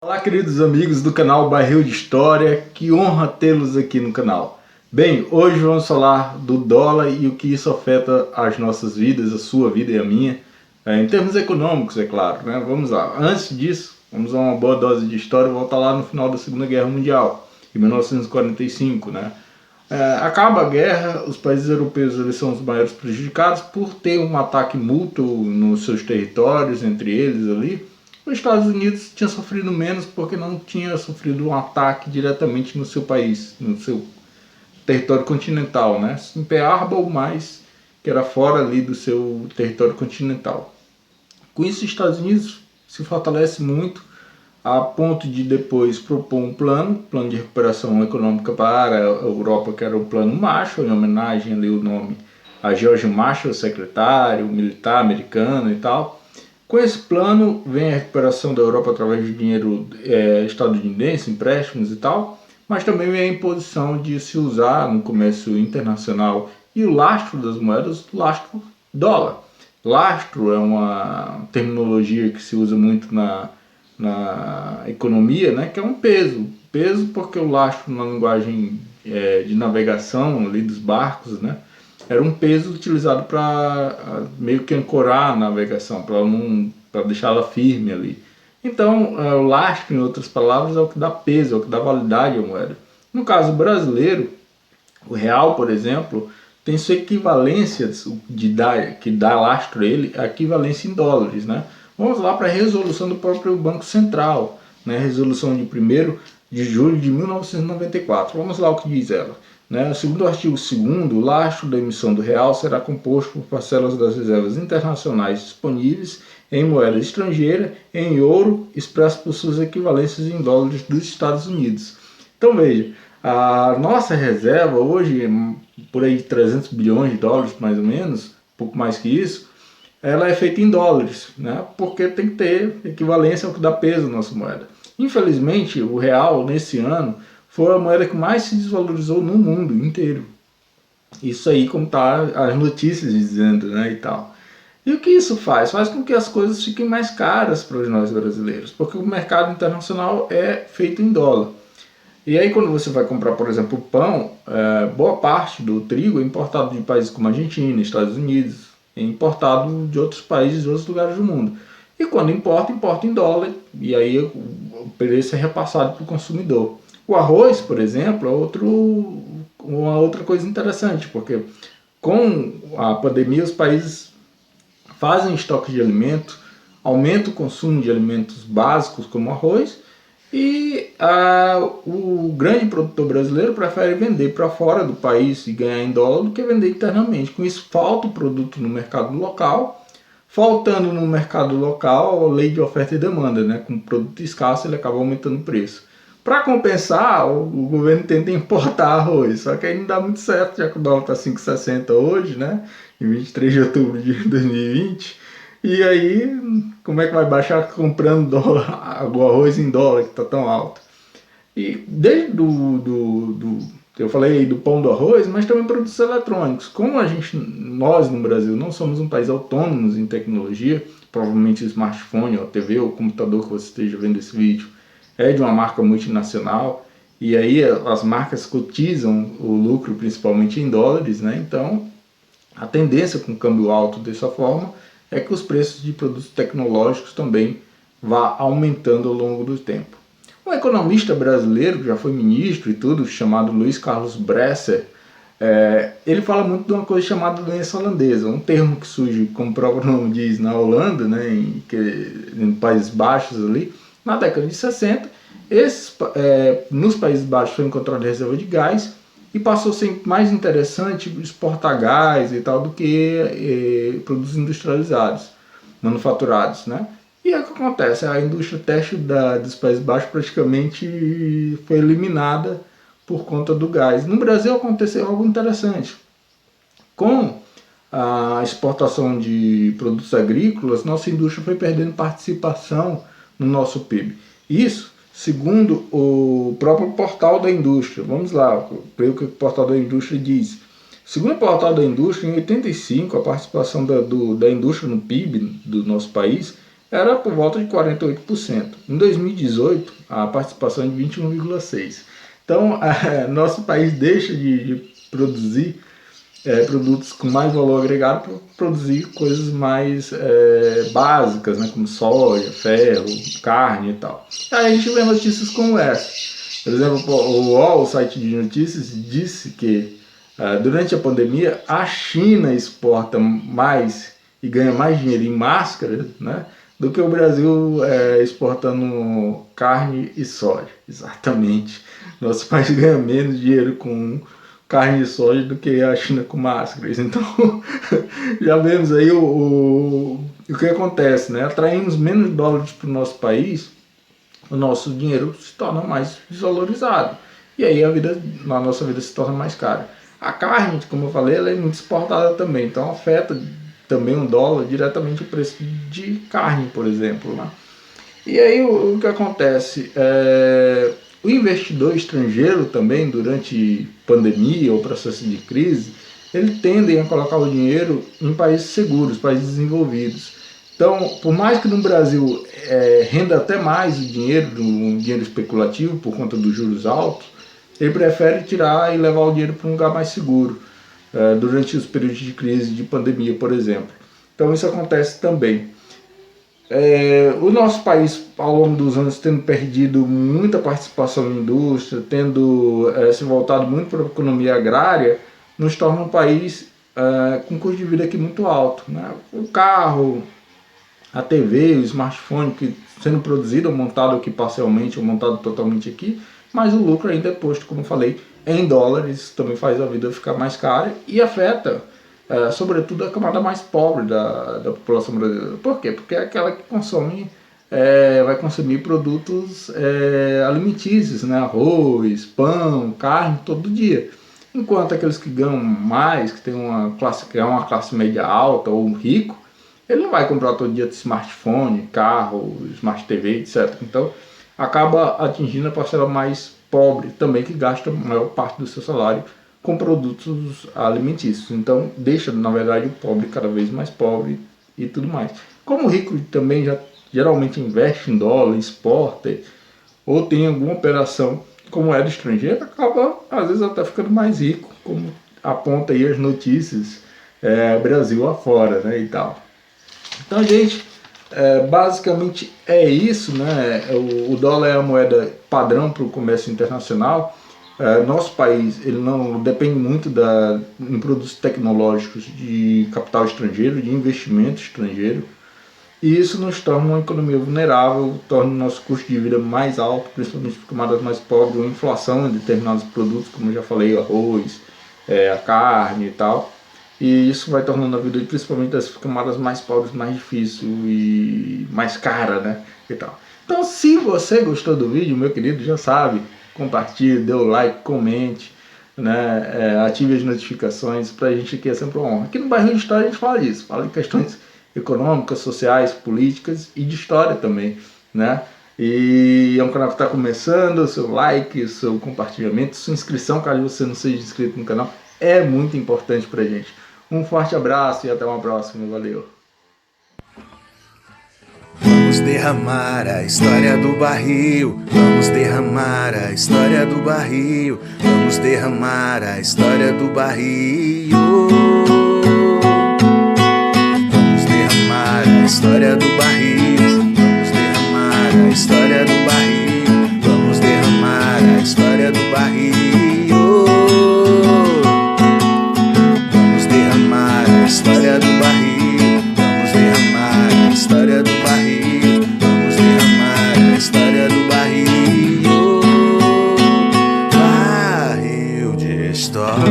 Olá, queridos amigos do canal Barril de História, que honra tê-los aqui no canal. Bem, hoje vamos falar do dólar e o que isso afeta as nossas vidas, a sua vida e a minha, em termos econômicos, é claro, né? Vamos lá. Antes disso, vamos a uma boa dose de história e voltar lá no final da Segunda Guerra Mundial, em 1945, né? Acaba a guerra, os países europeus eles são os maiores prejudicados por ter um ataque mútuo nos seus territórios, entre eles ali. Os Estados Unidos tinha sofrido menos porque não tinha sofrido um ataque diretamente no seu país, no seu território continental, né? Em Pearl Harbor, mais que era fora ali do seu território continental. Com isso, os Estados Unidos se fortalece muito a ponto de depois propor um plano de recuperação econômica para a Europa, que era o Plano Marshall, em homenagem ali o nome a George Marshall, secretário militar americano e tal. Com esse plano vem a recuperação da Europa através de dinheiro estadunidense, empréstimos e tal, mas também vem a imposição de se usar no comércio internacional e o lastro das moedas, o lastro dólar. Lastro é uma terminologia que se usa muito na economia, né, que é um peso. Peso porque o lastro na linguagem de navegação ali dos barcos, né, era um peso utilizado para meio que ancorar a navegação, para deixá-la firme ali. Então, o lastro, em outras palavras, é o que dá peso, é o que dá validade à moeda. No caso brasileiro, o real, por exemplo, tem sua equivalência que dá lastro a ele, a equivalência em dólares, né? Vamos lá para a resolução do próprio Banco Central, né? Resolução de 1º de julho de 1994. Vamos lá o que diz ela. Né? Segundo o artigo 2º, o lastro da emissão do real será composto por parcelas das reservas internacionais disponíveis em moeda estrangeira, em ouro, expresso por suas equivalências em dólares dos Estados Unidos. Então veja, a nossa reserva hoje, por aí 300 bilhões de dólares mais ou menos, pouco mais que isso, ela é feita em dólares, né? Porque tem que ter equivalência ao que dá peso à nossa moeda. Infelizmente, o real, nesse ano, foi a moeda que mais se desvalorizou no mundo inteiro. Isso aí, como tá as notícias dizendo, né, e tal. E o que isso faz? Faz com que as coisas fiquem mais caras para nós brasileiros, porque o mercado internacional é feito em dólar. E aí quando você vai comprar, por exemplo, o pão, boa parte do trigo é importado de países como Argentina, Estados Unidos, é importado de outros países, de outros lugares do mundo. E quando importa, importa em dólar, e aí o preço é repassado para o consumidor. O arroz, por exemplo, é uma outra coisa interessante, porque com a pandemia os países fazem estoque de alimento, aumentam o consumo de alimentos básicos como arroz, e o grande produtor brasileiro prefere vender para fora do país e ganhar em dólar do que vender internamente. Com isso falta o produto no mercado local, faltando no mercado local a lei de oferta e demanda, né? Com produto escasso ele acaba aumentando o preço. Para compensar, o governo tenta importar arroz, só que aí não dá muito certo, já que o dólar está 5,60 hoje, né? Em 23 de outubro de 2020. E aí, como é que vai baixar comprando dólar, o arroz em dólar que está tão alto? E desde eu falei do pão do arroz, mas também produtos eletrônicos. Como nós no Brasil não somos um país autônomo em tecnologia, provavelmente o smartphone, ou a TV, ou o computador que você esteja vendo esse vídeo é de uma marca multinacional, e aí as marcas cotizam o lucro principalmente em dólares, né? Então a tendência com o câmbio alto dessa forma é que os preços de produtos tecnológicos também vá aumentando ao longo do tempo. Um economista brasileiro, que já foi ministro e tudo, chamado Luiz Carlos Bresser, ele fala muito de uma coisa chamada doença holandesa, um termo que surge, como o próprio nome diz, na Holanda, né, em Países Baixos ali, na década de 60. Nos Países Baixos foi encontrada reserva de gás, e passou a ser mais interessante exportar gás e tal do que produtos industrializados, manufaturados, né? E é o que acontece, a indústria têxtil dos Países Baixos praticamente foi eliminada por conta do gás. No Brasil aconteceu algo interessante. Com a exportação de produtos agrícolas, nossa indústria foi perdendo participação no nosso PIB. Isso segundo o próprio portal da indústria. Vamos lá, ver o que o portal da indústria diz. Segundo o portal da indústria, em 85, a participação da indústria no PIB do nosso país era por volta de 48%. Em 2018, a participação é de 21,6%. Então, nosso país deixa de produzir produtos com mais valor agregado para produzir coisas mais básicas, né, como soja, ferro, carne e tal. Aí a gente vê notícias como essa. Por exemplo, o UOL, o site de notícias, disse que durante a pandemia a China exporta mais e ganha mais dinheiro em máscaras, né, do que o Brasil exportando carne e soja. Exatamente. Nosso país ganha menos dinheiro com carne e soja do que a China com máscaras. Então, já vemos aí o que acontece, né? Atraímos menos dólares para o nosso país, o nosso dinheiro se torna mais desvalorizado. E aí a nossa vida se torna mais cara. A carne, como eu falei, ela é muito exportada também, então afeta também o dólar diretamente o preço de carne, por exemplo, né? E aí o que acontece? O investidor estrangeiro também, durante pandemia ou processo de crise, eles tendem a colocar o dinheiro em países seguros, países desenvolvidos. Então, por mais que no Brasil renda até mais o dinheiro, um dinheiro especulativo por conta dos juros altos, ele prefere tirar e levar o dinheiro para um lugar mais seguro, durante os períodos de crise, de pandemia, por exemplo. Então isso acontece também. O nosso país, ao longo dos anos, tendo perdido muita participação na indústria, tendo se voltado muito para a economia agrária, nos torna um país com custo de vida aqui muito alto, né? O carro, a TV, o smartphone, que sendo produzido ou montado aqui parcialmente ou montado totalmente aqui, mas o lucro ainda é posto, como eu falei, em dólares. Isso também faz a vida ficar mais cara e afeta sobretudo a camada mais pobre da população brasileira. Por quê? Porque é aquela que consome, vai consumir produtos alimentícios, né? Arroz, pão, carne, todo dia. Enquanto aqueles que ganham mais, que tem que é uma classe média alta ou um rico, ele não vai comprar todo dia smartphone, carro, smart TV, etc. Então acaba atingindo a parcela mais pobre também, que gasta a maior parte do seu salário com produtos alimentícios. Então deixa, na verdade, o pobre cada vez mais pobre e tudo mais. Como o rico também já geralmente investe em dólar, exporta ou tem alguma operação como moeda estrangeira, acaba às vezes até ficando mais rico, como aponta aí as notícias Brasil afora, né, e tal. Então, gente, basicamente é isso, né? O dólar é a moeda padrão para o comércio internacional. Nosso país ele não depende muito em produtos tecnológicos de capital estrangeiro, de investimento estrangeiro, e isso nos torna uma economia vulnerável, torna o nosso custo de vida mais alto, principalmente para camadas mais pobres, uma inflação em determinados produtos, como eu já falei, o arroz, a carne e tal. E isso vai tornando a vida, principalmente das camadas mais pobres, mais difícil e mais cara, né? E tal. Então, se você gostou do vídeo, meu querido, já sabe, compartilhe, dê o like, comente, né? Ative as notificações, pra gente aqui é sempre uma honra. Aqui no Barril de História a gente fala disso, fala de questões econômicas, sociais, políticas e de história também, né? E é um canal que está começando, seu like, seu compartilhamento, sua inscrição, caso você não seja inscrito no canal, é muito importante pra gente. Um forte abraço e até uma próxima. Valeu! Vamos derramar a história do barril. Vamos derramar a história do barril. Vamos derramar a história do barril. Vamos derramar a história do barril. Vamos derramar a história do barril. Vamos derramar a história do barril. História do barril, vamos derramar a história do barril, vamos derramar a história do barril, barril de história.